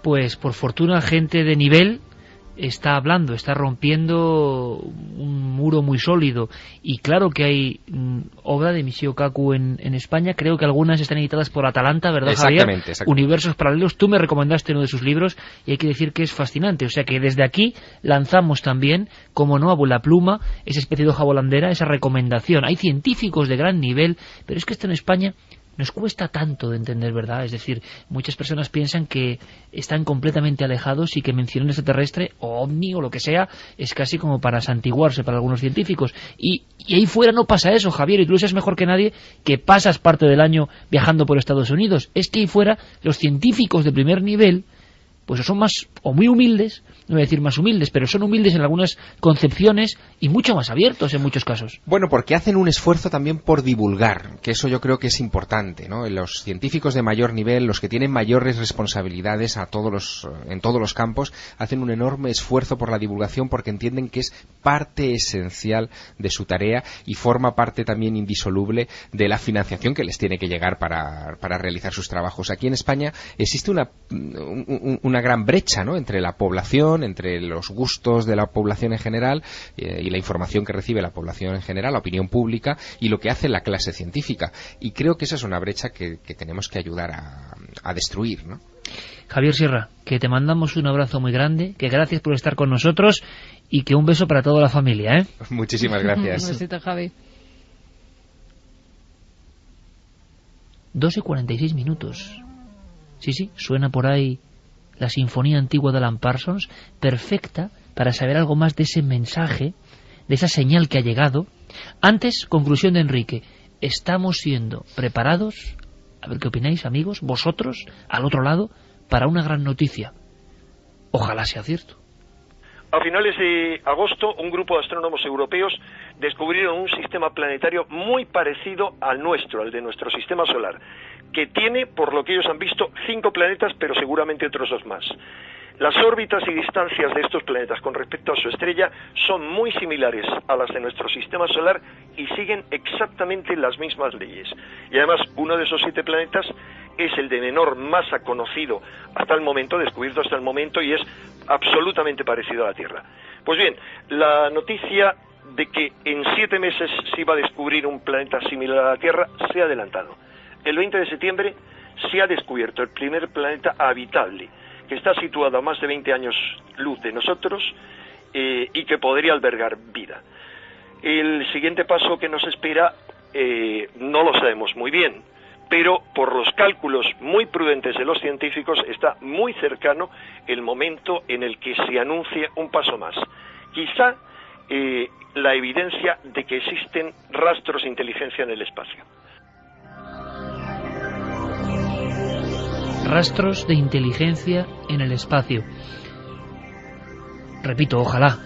Pues por fortuna gente de nivel está hablando, está rompiendo un muro muy sólido, y claro que hay obra de Michio Kaku en España. Creo que algunas están editadas por Atalanta, ¿verdad, Javier? Exactamente. Universos Paralelos. Tú me recomendaste uno de sus libros y hay que decir que es fascinante, o sea que desde aquí lanzamos también, como no, a vuela pluma, esa especie de hoja volandera, esa recomendación. Hay científicos de gran nivel, pero es que esto en España nos cuesta tanto de entender, ¿verdad? Es decir, muchas personas piensan que están completamente alejados y que mencionar extraterrestre o ovni o lo que sea es casi como para santiguarse para algunos científicos. Y ahí fuera no pasa eso, Javier, y tú lo sabes mejor que nadie, que pasas parte del año viajando por Estados Unidos. Es que ahí fuera los científicos de primer nivel pues son más, o muy humildes, no voy a decir más humildes, pero son humildes en algunas concepciones y mucho más abiertos en muchos casos. Bueno, porque hacen un esfuerzo también por divulgar, que eso yo creo que es importante, ¿no? Los científicos de mayor nivel, los que tienen mayores responsabilidades en todos los campos, hacen un enorme esfuerzo por la divulgación porque entienden que es parte esencial de su tarea y forma parte también indisoluble de la financiación que les tiene que llegar para realizar sus trabajos. Aquí en España existe una gran brecha, ¿no?, entre la población, entre los gustos de la población en general y la información que recibe la población en general, la opinión pública, y lo que hace la clase científica. Y creo que esa es una brecha que tenemos que ayudar a destruir, ¿no? Javier Sierra, que te mandamos un abrazo muy grande, que gracias por estar con nosotros y que un beso para toda la familia, ¿eh? Muchísimas gracias. Un besito, Javi. 2:46. Sí, suena por ahí la sinfonía antigua de Alan Parsons, perfecta para saber algo más de ese mensaje, de esa señal que ha llegado. Antes, conclusión de Enrique, estamos siendo preparados, a ver qué opináis, amigos, vosotros, al otro lado, para una gran noticia. Ojalá sea cierto. A finales de agosto, un grupo de astrónomos europeos descubrieron un sistema planetario muy parecido al nuestro, al de nuestro sistema solar, que tiene, por lo que ellos han visto, 5 planetas, pero seguramente otros 2 más. Las órbitas y distancias de estos planetas con respecto a su estrella son muy similares a las de nuestro sistema solar y siguen exactamente las mismas leyes. Y además, uno de esos 7 planetas es el de menor masa conocido hasta el momento, descubierto hasta el momento, y es absolutamente parecido a la Tierra. Pues bien, la noticia de que en 7 meses se iba a descubrir un planeta similar a la Tierra se ha adelantado. El 20 de septiembre se ha descubierto el primer planeta habitable, que está situado a más de 20 años luz de nosotros y que podría albergar vida. El siguiente paso que nos espera no lo sabemos muy bien, pero por los cálculos muy prudentes de los científicos está muy cercano el momento en el que se anuncie un paso más. Quizá la evidencia de que existen rastros de inteligencia en el espacio. Rastros de inteligencia en el espacio. Repito, ojalá.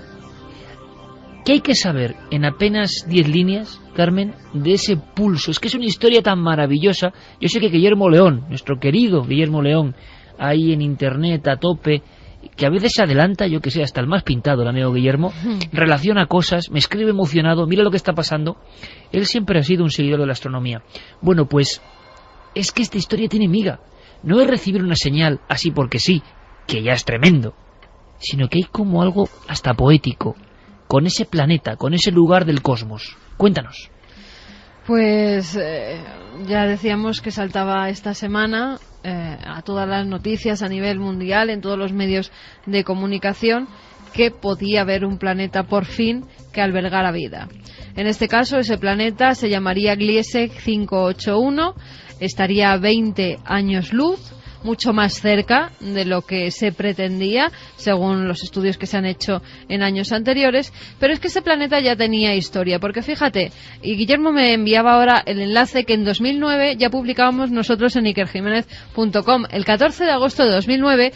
¿Qué hay que saber en apenas 10 líneas, Carmen, de ese pulso? Es que es una historia tan maravillosa. Yo sé que Guillermo León, nuestro querido Guillermo León, ahí en internet a tope, que a veces se adelanta, yo que sé, hasta el más pintado, el amigo Guillermo, relaciona cosas, me escribe emocionado, mira lo que está pasando. Él siempre ha sido un seguidor de la astronomía. Bueno, pues es que esta historia tiene miga. No es recibir una señal así porque sí, que ya es tremendo, sino que hay como algo hasta poético con ese planeta, con ese lugar del cosmos. Cuéntanos. Pues ya decíamos que saltaba esta semana a todas las noticias a nivel mundial, en todos los medios de comunicación, que podía haber un planeta por fin que albergara vida. En este caso, ese planeta se llamaría Gliese 581, estaría a 20 años luz, mucho más cerca de lo que se pretendía, según los estudios que se han hecho en años anteriores, pero es que ese planeta ya tenía historia, porque fíjate, y Guillermo me enviaba ahora el enlace que en 2009 ya publicábamos nosotros en ikerjimenez.com. El 14 de agosto de 2009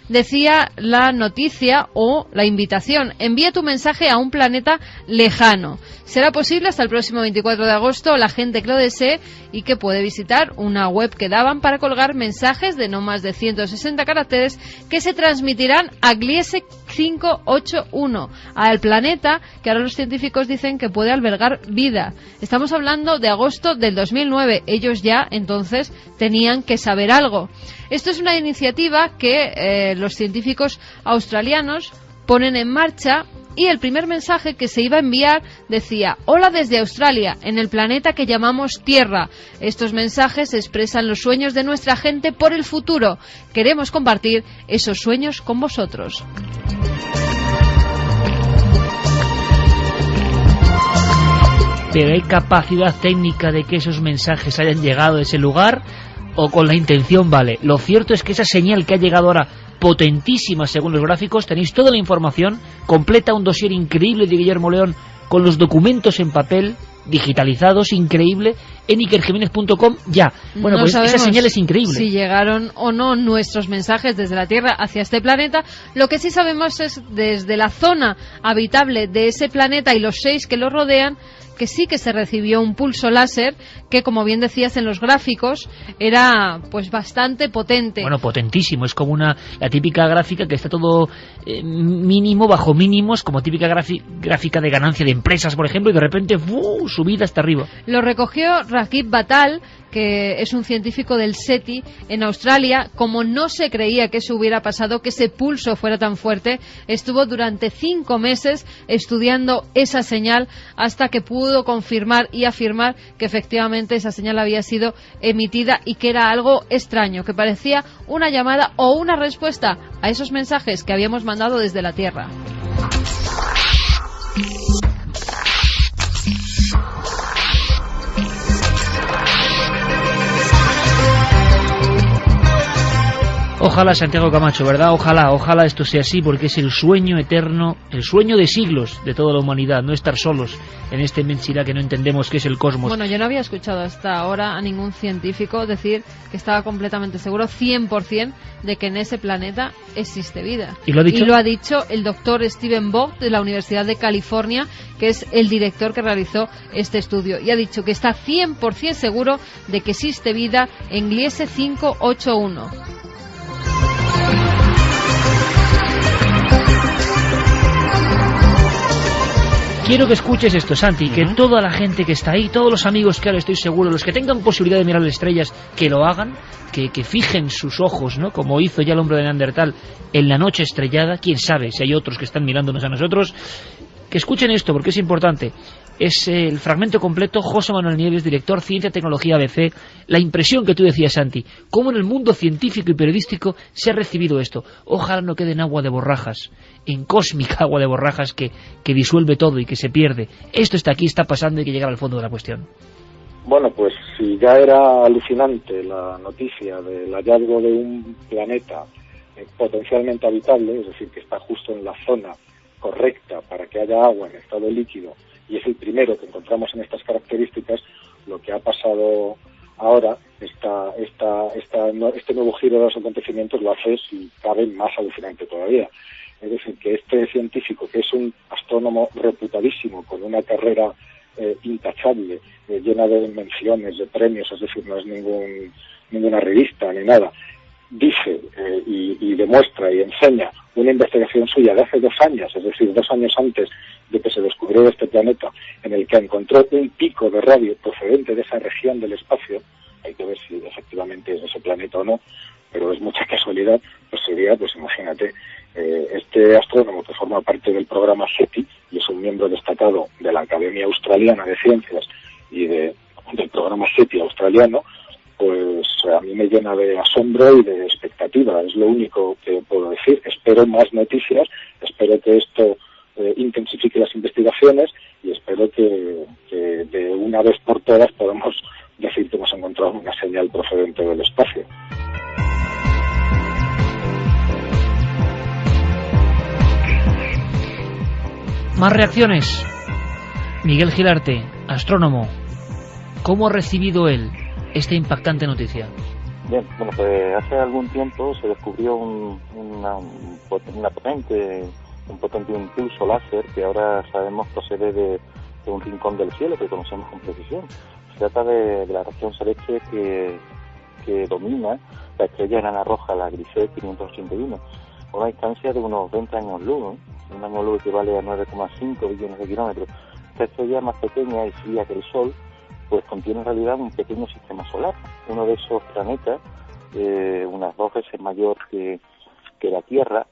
decía la noticia o la invitación: envía tu mensaje a un planeta lejano. Será posible hasta el próximo 24 de agosto la gente que lo desee y que puede visitar una web que daban para colgar mensajes de no más de 160 caracteres que se transmitirán a Gliese 581, al planeta que ahora los científicos dicen que puede albergar vida. Estamos hablando de agosto del 2009. Ellos ya entonces tenían que saber algo. Esto es una iniciativa que los científicos australianos ponen en marcha, y el primer mensaje que se iba a enviar decía: hola desde Australia, en el planeta que llamamos Tierra. Estos mensajes expresan los sueños de nuestra gente por el futuro. Queremos compartir esos sueños con vosotros. ¿Pero hay capacidad técnica de que esos mensajes hayan llegado a ese lugar? ¿O con la intención vale? Lo cierto es que esa señal que ha llegado ahora, potentísima según los gráficos, tenéis toda la información completa, un dossier increíble de Guillermo León con los documentos en papel digitalizados, increíble, en ikerjiménez.com ya. Bueno, no pues esa señal es increíble. Si llegaron o no nuestros mensajes desde la Tierra hacia este planeta. Lo que sí sabemos es desde la zona habitable de ese planeta y los 6 que lo rodean, que sí que se recibió un pulso láser que, como bien decías en los gráficos, era pues bastante potente. Bueno, potentísimo, es como la típica gráfica que está todo mínimo, bajo mínimos, como típica gráfica de ganancia de empresas, por ejemplo, y de repente subida hasta arriba. Lo recogió Rakib Batal, que es un científico del SETI en Australia. Como no se creía que eso hubiera pasado, que ese pulso fuera tan fuerte, estuvo durante 5 meses estudiando esa señal hasta que pudo confirmar y afirmar que efectivamente esa señal había sido emitida y que era algo extraño, que parecía una llamada o una respuesta a esos mensajes que habíamos mandado desde la Tierra. Ojalá, Santiago Camacho, ¿verdad? Ojalá esto sea así, porque es el sueño eterno, el sueño de siglos de toda la humanidad, no estar solos en este inmensidad que no entendemos que es el cosmos. Bueno, yo no había escuchado hasta ahora a ningún científico decir que estaba completamente seguro, 100%, de que en ese planeta existe vida. ¿Y lo ha dicho? Y lo ha dicho el doctor Steven Vogt de la Universidad de California, que es el director que realizó este estudio, y ha dicho que está 100% seguro de que existe vida en Gliese 581. Quiero que escuches esto, Santi, que toda la gente que está ahí, todos los amigos que ahora estoy seguro, los que tengan posibilidad de mirar las estrellas, que lo hagan, que fijen sus ojos, ¿no? Como hizo ya el hombre de Neandertal en la noche estrellada. Quién sabe si hay otros que están mirándonos a nosotros. Que escuchen esto, porque es importante. Es el fragmento completo, José Manuel Nieves, director Ciencia, Tecnología, ABC. La impresión que tú decías, Santi, cómo en el mundo científico y periodístico se ha recibido esto. Ojalá no quede en agua de borrajas, en cósmica agua de borrajas que disuelve todo y que se pierde. Esto está aquí, está pasando y hay que llegar al fondo de la cuestión. Bueno, pues si ya era alucinante la noticia del hallazgo de un planeta potencialmente habitable, es decir, que está justo en la zona correcta para que haya agua en estado líquido, y es el primero que encontramos en estas características, lo que ha pasado ahora, este nuevo giro de los acontecimientos lo hace, si cabe, más alucinante todavía. Es decir, que este científico, que es un astrónomo reputadísimo, con una carrera intachable, llena de menciones, de premios, es decir, no es ninguna revista ni nada, dice y demuestra y enseña una investigación suya de hace 2 años, es decir, 2 años antes de que se descubriera este planeta, en el que encontró un pico de radio procedente de esa región del espacio. Hay que ver si efectivamente es ese planeta o no, pero es mucha casualidad. Pues sería, pues imagínate, este astrónomo que forma parte del programa SETI y es un miembro destacado de la Academia Australiana de Ciencias y del programa SETI australiano, pues a mí me llena de asombro y de expectativa. Es lo único que puedo decir. Espero más noticias, espero que esto intensifique las investigaciones y espero que de una vez por todas podamos decir que hemos encontrado una señal procedente del espacio. Más reacciones. Miguel Gilarte, astrónomo, ¿cómo ha recibido él esta impactante noticia? Bien, bueno, pues hace algún tiempo se descubrió un potente impulso láser que ahora sabemos procede de un rincón del cielo que conocemos con precisión. Se trata de la región celeste que domina la estrella enana roja, la Gliese 581, a una distancia de unos 20 años luz, ¿no? Un año luz equivale a 9,5 billones de kilómetros. Esta estrella más pequeña y fría que el Sol, pues contiene en realidad un pequeño sistema solar. Uno de esos planetas, unas 2 veces mayor que la Tierra,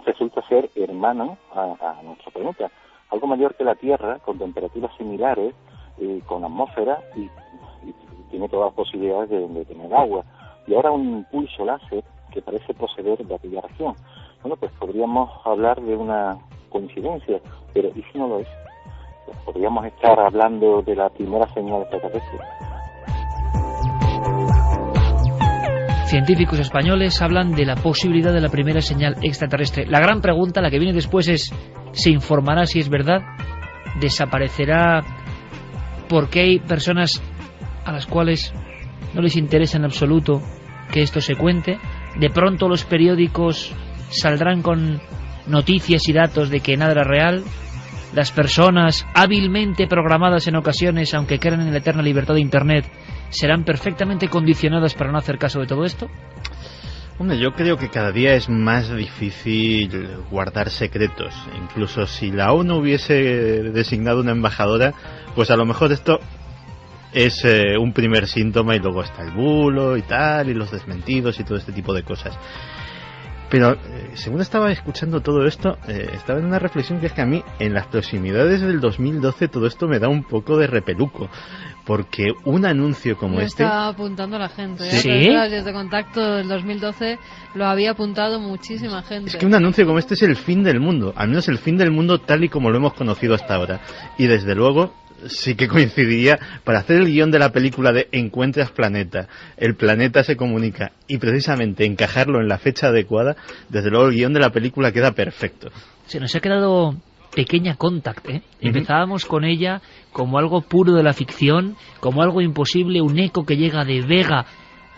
resulta ser hermano a nuestro planeta. Algo mayor que la Tierra, con temperaturas similares, con atmósfera y tiene todas las posibilidades de tener agua. Y ahora un impulso láser que parece proceder de aquella región. Bueno, pues podríamos hablar de una coincidencia, pero ¿y si no lo es? Pues podríamos estar hablando de la primera señal extraterrestre. Científicos españoles hablan de la posibilidad de la primera señal extraterrestre. La gran pregunta, la que viene después, es: ¿se informará si es verdad? desaparecerá porque hay personas a las cuales no les interesa en absoluto que esto se cuente. De pronto los periódicos saldrán con noticias y datos de que nada era real. Las personas hábilmente programadas en ocasiones, aunque crean en la eterna libertad de Internet, serán perfectamente condicionadas para no hacer caso de todo esto. Hombre, yo creo que cada día es más difícil guardar secretos. Incluso si la ONU hubiese designado una embajadora, pues a lo mejor esto es un primer síntoma y luego está el bulo y tal, y los desmentidos y todo este tipo de cosas. Pero según estaba escuchando todo esto, estaba en una reflexión que es que a mí, en las proximidades del 2012, todo esto me da un poco de repeluco. Porque un anuncio como este... Está apuntando la gente. ¿Sí? Las radios de contacto del 2012 lo había apuntado muchísima gente. Es que un anuncio como este es el fin del mundo. Al menos el fin del mundo tal y como lo hemos conocido hasta ahora. Y desde luego sí que coincidiría para hacer el guión de la película de Encuentras Planeta, el planeta se comunica, y precisamente encajarlo en la fecha adecuada. Desde luego el guión de la película queda perfecto. Se nos ha quedado pequeña Contact, ¿eh? Empezábamos con ella como algo puro de la ficción, como algo imposible, un eco que llega de Vega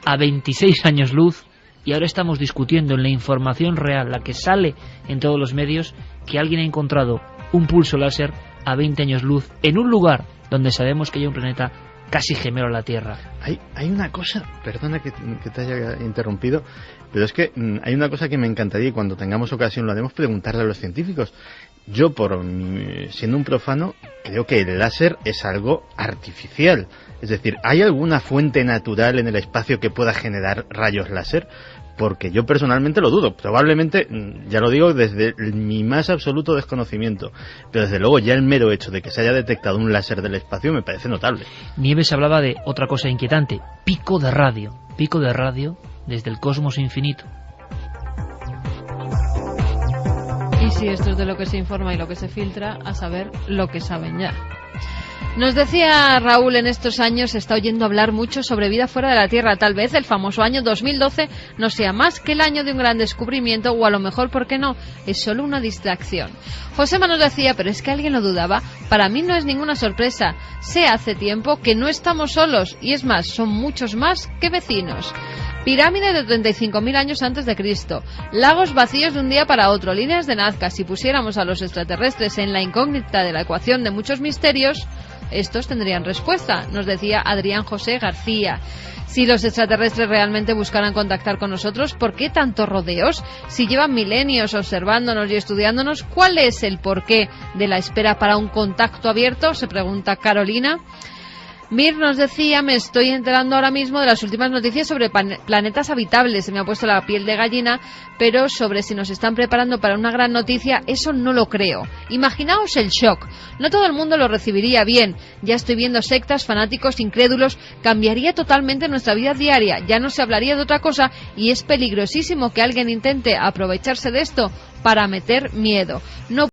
a 26 años luz, y ahora estamos discutiendo en la información real, la que sale en todos los medios, que alguien ha encontrado un pulso láser a 20 años luz en un lugar donde sabemos que hay un planeta casi gemelo a la Tierra. Hay una cosa, perdona que te haya interrumpido, pero es que hay una cosa que me encantaría, y cuando tengamos ocasión lo haremos, preguntarle a los científicos. Yo, siendo un profano, creo que el láser es algo artificial. Es decir, ¿hay alguna fuente natural en el espacio que pueda generar rayos láser? Porque yo personalmente lo dudo. Probablemente, ya lo digo, desde mi más absoluto desconocimiento. Pero desde luego ya el mero hecho de que se haya detectado un láser del espacio me parece notable. Nieves hablaba de otra cosa inquietante. Pico de radio. Pico de radio desde el cosmos infinito. Y si esto es de lo que se informa y lo que se filtra, a saber lo que saben ya. Nos decía Raúl, en estos años se está oyendo hablar mucho sobre vida fuera de la Tierra. Tal vez el famoso año 2012 no sea más que el año de un gran descubrimiento, o a lo mejor, ¿por qué no?, es solo una distracción. Josema nos decía, pero es que alguien lo dudaba. Para mí no es ninguna sorpresa. Sé hace tiempo que no estamos solos, y es más, son muchos más que vecinos. Pirámide de 35.000 años antes de Cristo, lagos vacíos de un día para otro, líneas de Nazca. Si pusiéramos a los extraterrestres en la incógnita de la ecuación de muchos misterios, estos tendrían respuesta, nos decía Adrián José García. Si los extraterrestres realmente buscaran contactar con nosotros, ¿por qué tantos rodeos? Si llevan milenios observándonos y estudiándonos, ¿cuál es el porqué de la espera para un contacto abierto?, se pregunta Carolina. Mir nos decía, me estoy enterando ahora mismo de las últimas noticias sobre planetas habitables. Se me ha puesto la piel de gallina, pero sobre si nos están preparando para una gran noticia, eso no lo creo. Imaginaos el shock. No todo el mundo lo recibiría bien. Ya estoy viendo sectas, fanáticos, incrédulos. Cambiaría totalmente nuestra vida diaria. Ya no se hablaría de otra cosa, y es peligrosísimo que alguien intente aprovecharse de esto para meter miedo. No